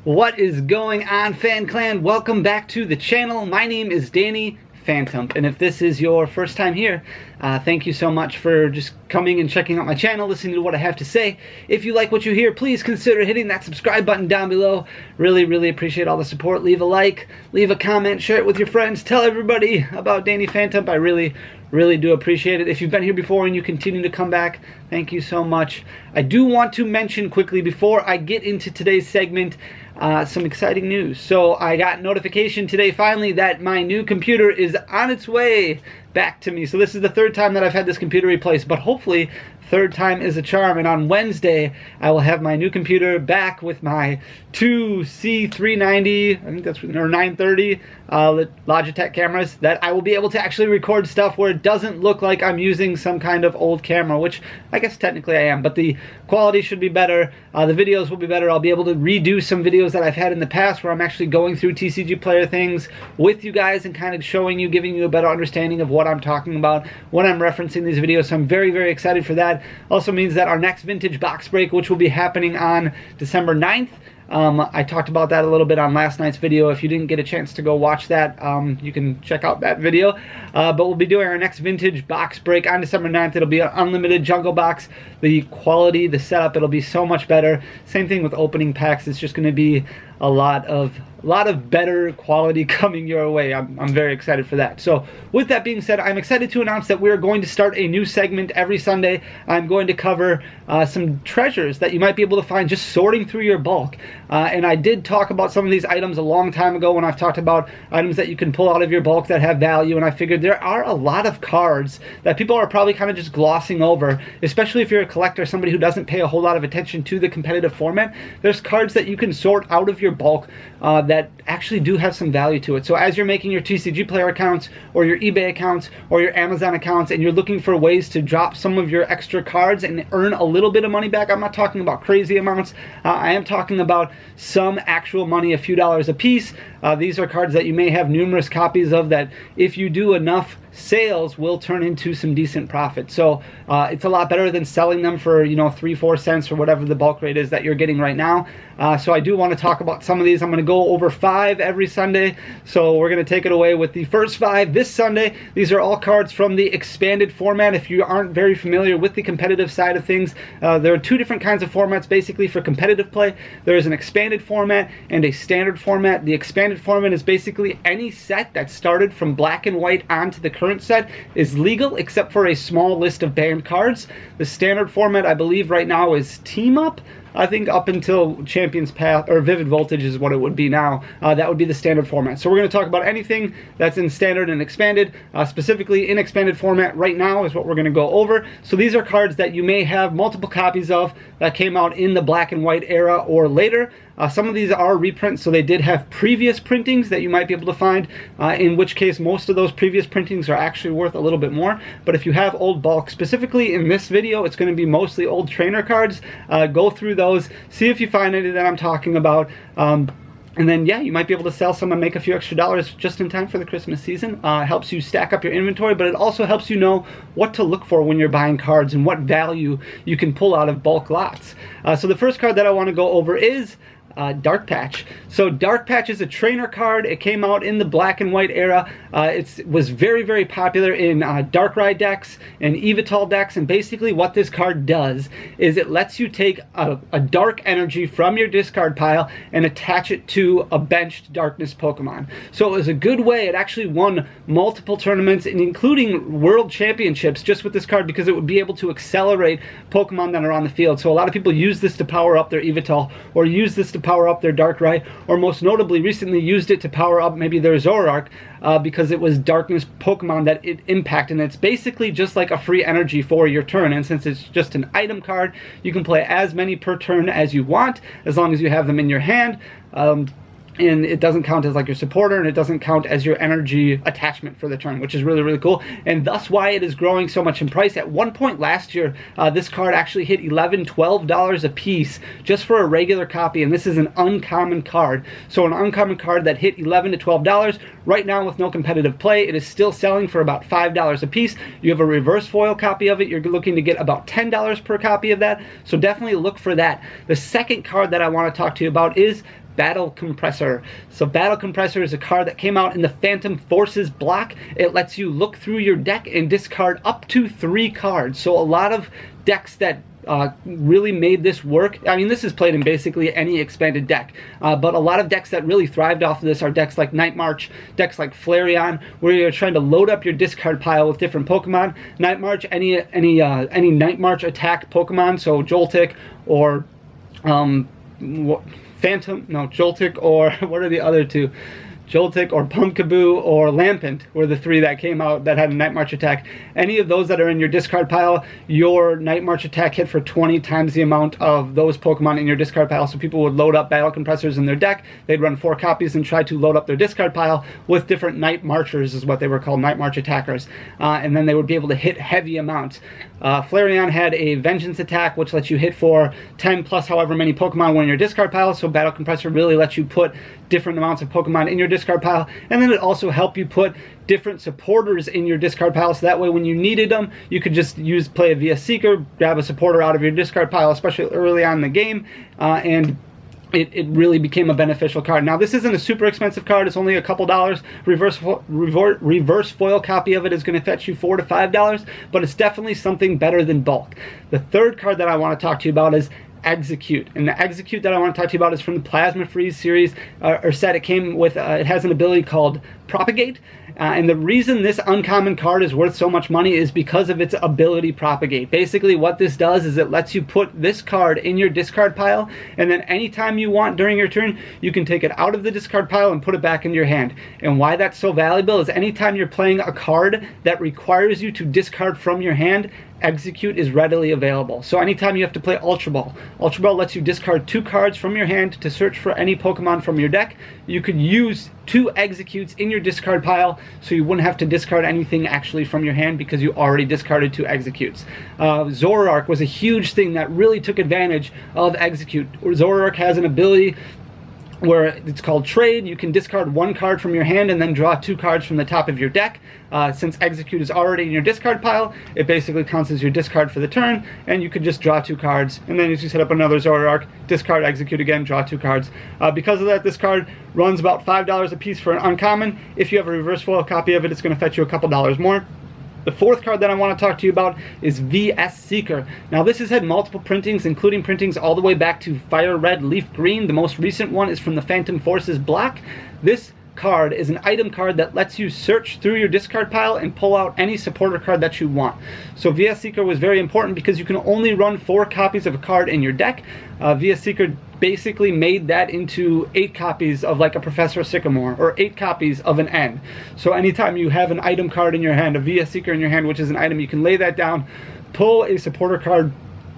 What is going on, Fan Clan? Welcome back to the channel. My name is Danny Phantom, and if this is your first time here, thank you so much for just coming and checking out my channel, listening to what I have to say. If you like what you hear, please consider hitting that subscribe button down below. Really appreciate all the support. Leave a like, leave a comment, share it with your friends, tell everybody about Danny Phantom. I really do appreciate it. If you've been here before and you continue to come back, thank you so much. I do want to mention quickly before I get into today's segment some exciting news. So I got notification today finally that my new computer is on its way back to me. So this is the third time that I've had this computer replaced, but hopefully third time is a charm, and on Wednesday I will have my new computer back with my 2C390, I think that's, or 930 Logitech cameras, that I will be able to actually record stuff where it doesn't look like I'm using some kind of old camera, which I guess technically I am, but the quality should be better, the videos will be better. I'll be able to redo some videos that I've had in the past where I'm actually going through TCG Player things with you guys and kind of showing you, giving you a better understanding of what I'm talking about when I'm referencing these videos. So I'm very excited for that. Also means that our next vintage box break, which will be happening on December 9th, I talked about that a little bit on last night's video. If you didn't get a chance to go watch that, you can check out that video. But we'll be doing our next vintage box break on December 9th. It'll be an unlimited jungle box. The quality, the setup, it'll be so much better. Same thing with opening packs. It's just going to be a lot of better quality coming your way. I'm very excited for that. So with that being said, I'm excited to announce that we're going to start a new segment every Sunday. I'm going to cover some treasures that you might be able to find just sorting through your bulk. And I did talk about some of these items a long time ago when I've talked about items that you can pull out of your bulk that have value, and I figured there are a lot of cards that people are probably kind of just glossing over, especially if you're a collector, somebody who doesn't pay a whole lot of attention to the competitive format. There's cards that you can sort out of your bulk that actually do have some value to it. So as you're making your TCG Player accounts or your eBay accounts or your Amazon accounts and you're looking for ways to drop some of your extra cards and earn a little bit of money back, I'm not talking about crazy amounts. I am talking about some actual money, a few dollars a piece. These are cards that you may have numerous copies of that if you do enough sales will turn into some decent profit. So it's a lot better than selling them for, you know, 3-4 cents or whatever the bulk rate is that you're getting right now. So I do want to talk about some of these. I'm going to go over 5 every Sunday. So we're going to take it away with the first 5 this Sunday. These are all cards from the expanded format. If you aren't very familiar with the competitive side of things, there are 2 different kinds of formats basically for competitive play. There is an expanded format and a standard format. The expanded format is basically any set that started from black and white onto the current set is legal except for a small list of banned cards. The standard format, I believe right now, is Team Up. I think up until Champion's Path or Vivid Voltage is what it would be now. That would be the standard format. So we're going to talk about anything that's in standard and expanded. Specifically in expanded format right now is what we're going to go over. So these are cards that you may have multiple copies of that came out in the black and white era or later. Some of these are reprints, so they did have previous printings that you might be able to find, in which case most of those previous printings are actually worth a little bit more. But if you have old bulk, specifically in this video, it's going to be mostly old trainer cards. Go through those, see if you find any that I'm talking about. And then, yeah, you might be able to sell some and make a few extra dollars just in time for the Christmas season. Helps you stack up your inventory, but it also helps you know what to look for when you're buying cards and what value you can pull out of bulk lots. So the first card that I want to go over is Dark Patch. So Dark Patch is a trainer card. It came out in the black and white era. It was very popular in Darkrai decks and Evital decks, and basically what this card does is it lets you take a dark energy from your discard pile and attach it to a benched Darkness Pokemon. So it was a good way. It actually won multiple tournaments, and including World Championships, just with this card, because it would be able to accelerate Pokemon that are on the field. So a lot of people use this to power up their Evital, or use this to power up their Darkrai, or most notably recently used it to power up maybe their Zoroark, because it was Darkness Pokemon that it impacted, and it's basically just like a free energy for your turn. And since it's just an item card, you can play as many per turn as you want, as long as you have them in your hand. and it doesn't count as like your supporter, and it doesn't count as your energy attachment for the turn, which is really, really cool, and thus why it is growing so much in price. At one point last year, this card actually hit $11, $12 a piece just for a regular copy, and this is an uncommon card. So an uncommon card that hit $11 to $12, right now with no competitive play, it is still selling for about $5 a piece. You have a reverse foil copy of it, you're looking to get about $10 per copy of that, so definitely look for that. The second card that I want to talk to you about is Battle Compressor. So Battle Compressor is a card that came out in the Phantom Forces block. It lets you look through your deck and discard up to 3 cards. So a lot of decks that really made this work. I mean, this is played in basically any expanded deck, but a lot of decks that really thrived off of this are decks like Night March, decks like Flareon, where you're trying to load up your discard pile with different Pokemon. Night March, any Night March attack Pokemon, so Joltik or Joltik, or what are the other two? Joltik or Pumpkaboo or Lampent were the 3 that came out that had a Night March attack. Any of those that are in your discard pile, your Night March attack hit for 20 times the amount of those Pokemon in your discard pile. So people would load up Battle Compressors in their deck. They'd run 4 copies and try to load up their discard pile with different Night Marchers, is what they were called, Night March attackers. And then they would be able to hit heavy amounts. Flareon had a Vengeance attack, which lets you hit for 10 plus however many Pokemon were in your discard pile. So Battle Compressor really lets you put different amounts of Pokemon in your discard pile, and then it also helped you put different supporters in your discard pile, so that way when you needed them, you could just play a VS Seeker, grab a supporter out of your discard pile, especially early on in the game, and it really became a beneficial card. Now, this isn't a super expensive card. It's only a couple dollars. Reverse foil copy of it is going to fetch you $4 to $5, but it's definitely something better than bulk. The third card that I want to talk to you about is Execute, and the Execute that I want to talk to you about is from the Plasma Freeze series or set. It came with it has an ability called Propagate, and the reason this uncommon card is worth so much money is because of its ability Propagate. Basically what this does is it lets you put this card in your discard pile, and then anytime you want during your turn, you can take it out of the discard pile and put it back in your hand. And why that's so valuable is anytime you're playing a card that requires you to discard from your hand, Execute is readily available. So anytime you have to play Ultra Ball, Ultra Ball lets you discard 2 cards from your hand to search for any Pokemon from your deck. You could use 2 Executes in your discard pile, so you wouldn't have to discard anything actually from your hand because you already discarded 2 Executes. Zoroark was a huge thing that really took advantage of Execute. Zoroark has an ability where it's called Trade. You can discard 1 card from your hand and then draw 2 cards from the top of your deck. Since Execute is already in your discard pile, it basically counts as your discard for the turn, and you could just draw 2 cards, and then as you set up another Zoroark, discard Execute again, draw 2 cards. Because of that, this card runs about $5 a piece for an uncommon. If you have a reverse foil copy of it, it's going to fetch you a couple dollars more. The fourth card that I want to talk to you about is VS Seeker. Now, this has had multiple printings, including printings all the way back to Fire Red, Leaf Green. The most recent one is from the Phantom Forces block. This card is an item card that lets you search through your discard pile and pull out any supporter card that you want. So VS Seeker was very important because you can only run 4 copies of a card in your deck. VS Seeker basically made that into 8 copies of like a Professor Sycamore, or 8 copies of an N. So anytime you have an item card in your hand, a VS Seeker in your hand, which is an item, you can lay that down, pull a supporter card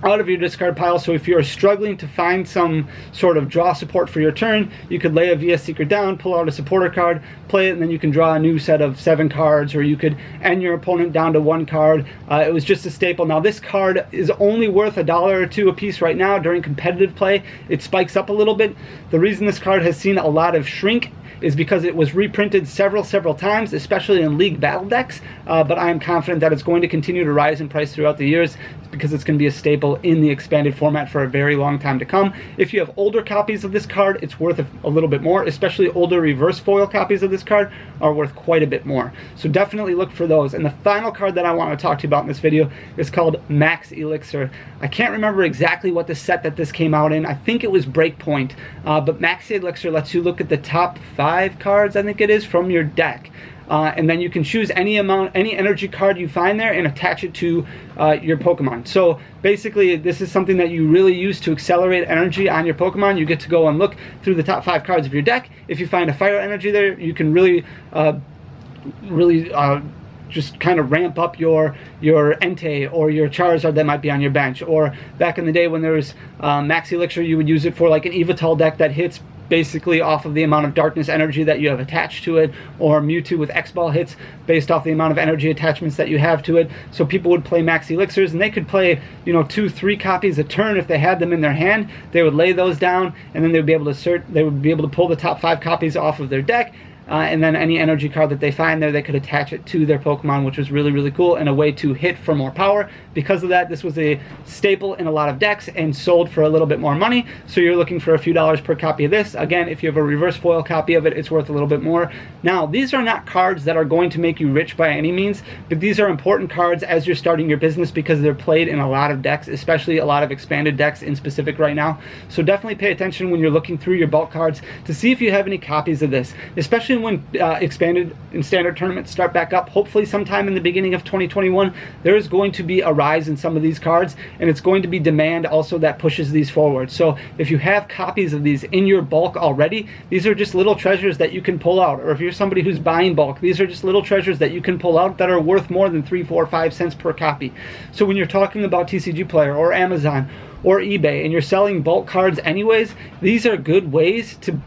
out of your discard pile. So if you're struggling to find some sort of draw support for your turn, you could lay a VS Seeker down, pull out a supporter card, play it, and then you can draw a new set of 7 cards, or you could end your opponent down to 1 card. It was just a staple. Now, this card is only worth $1 or $2 a piece right now. During competitive play, it spikes up a little bit. The reason this card has seen a lot of shrink is because it was reprinted several times, especially in League Battle decks, but I am confident that it's going to continue to rise in price throughout the years because it's going to be a staple in the expanded format for a very long time to come. If you have older copies of this card, it's worth a little bit more, especially older reverse foil copies of this card are worth quite a bit more. So definitely look for those. And the final card that I want to talk to you about in this video is called Max Elixir. I can't remember exactly what the set that this came out in. I think it was Breakpoint, but Max Elixir lets you look at the top 5 cards, I think it is, from your deck. And then you can choose any energy card you find there and attach it to your Pokemon. So basically, this is something that you really use to accelerate energy on your Pokemon. You get to go and look through the top 5 cards of your deck. If you find a fire energy there, you can really just kind of ramp up your Entei or your Charizard that might be on your bench. Or back in the day when there was Max Elixir, you would use it for like an Evital deck that hits basically off of the amount of darkness energy that you have attached to it, or Mewtwo with X-Ball hits based off the amount of energy attachments that you have to it. So people would play max elixirs, and they could play, you know, 2-3 copies a turn if they had them in their hand. They would lay those down, and then they would be able to pull the top 5 copies off of their deck. And then any energy card that they find there, they could attach it to their Pokemon, which was really, really cool, and a way to hit for more power. Because of that, this was a staple in a lot of decks and sold for a little bit more money. So you're looking for a few dollars per copy of this. Again, if you have a reverse foil copy of it, it's worth a little bit more. Now, these are not cards that are going to make you rich by any means, but these are important cards as you're starting your business because they're played in a lot of decks, especially a lot of expanded decks in specific right now. So definitely pay attention when you're looking through your bulk cards to see if you have any copies of this, especially when expanded and standard tournaments start back up. Hopefully sometime in the beginning of 2021, there is going to be a rise in some of these cards, and it's going to be demand also that pushes these forward. So if you have copies of these in your bulk already, these are just little treasures that you can pull out. Or if you're somebody who's buying bulk, these are just little treasures that you can pull out that are worth more than 3, 4, 5 cents per copy. So when you're talking about TCG Player or Amazon or eBay and you're selling bulk cards anyways, these are good ways to,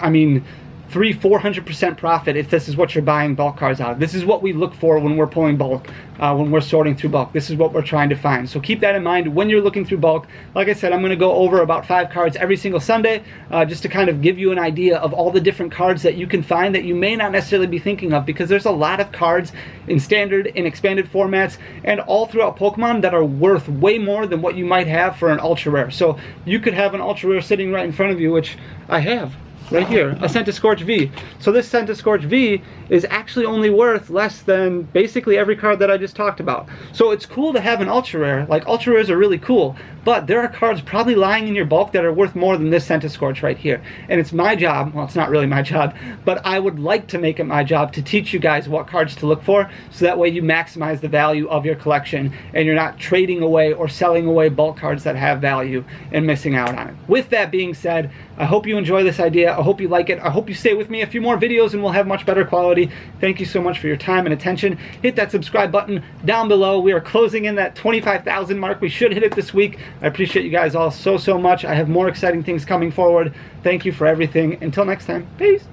I mean, 300-400% profit if this is what you're buying bulk cards out of. This is what we look for when we're pulling bulk, when we're sorting through bulk. This is what we're trying to find. So keep that in mind when you're looking through bulk. Like I said, I'm going to go over about 5 cards every single Sunday, just to kind of give you an idea of all the different cards that you can find that you may not necessarily be thinking of, because there's a lot of cards in standard, in expanded formats, and all throughout Pokemon that are worth way more than what you might have for an ultra rare. So you could have an ultra rare sitting right in front of you, which I have right here, a Centiskorch V. So this Centiskorch V is actually only worth less than basically every card that I just talked about. So it's cool to have an ultra rare. Like, ultra rares are really cool, but there are cards probably lying in your bulk that are worth more than this Centiskorch right here. And it's my job, well, it's not really my job, but I would like to make it my job to teach you guys what cards to look for, so that way you maximize the value of your collection and you're not trading away or selling away bulk cards that have value and missing out on it. With that being said, I hope you enjoy this idea. I hope you like it. I hope you stay with me a few more videos and we'll have much better quality. Thank you so much for your time and attention. Hit that subscribe button down below. We are closing in that 25,000 mark. We should hit it this week. I appreciate you guys all so much. I have more exciting things coming forward. Thank you for everything. Until next time, peace.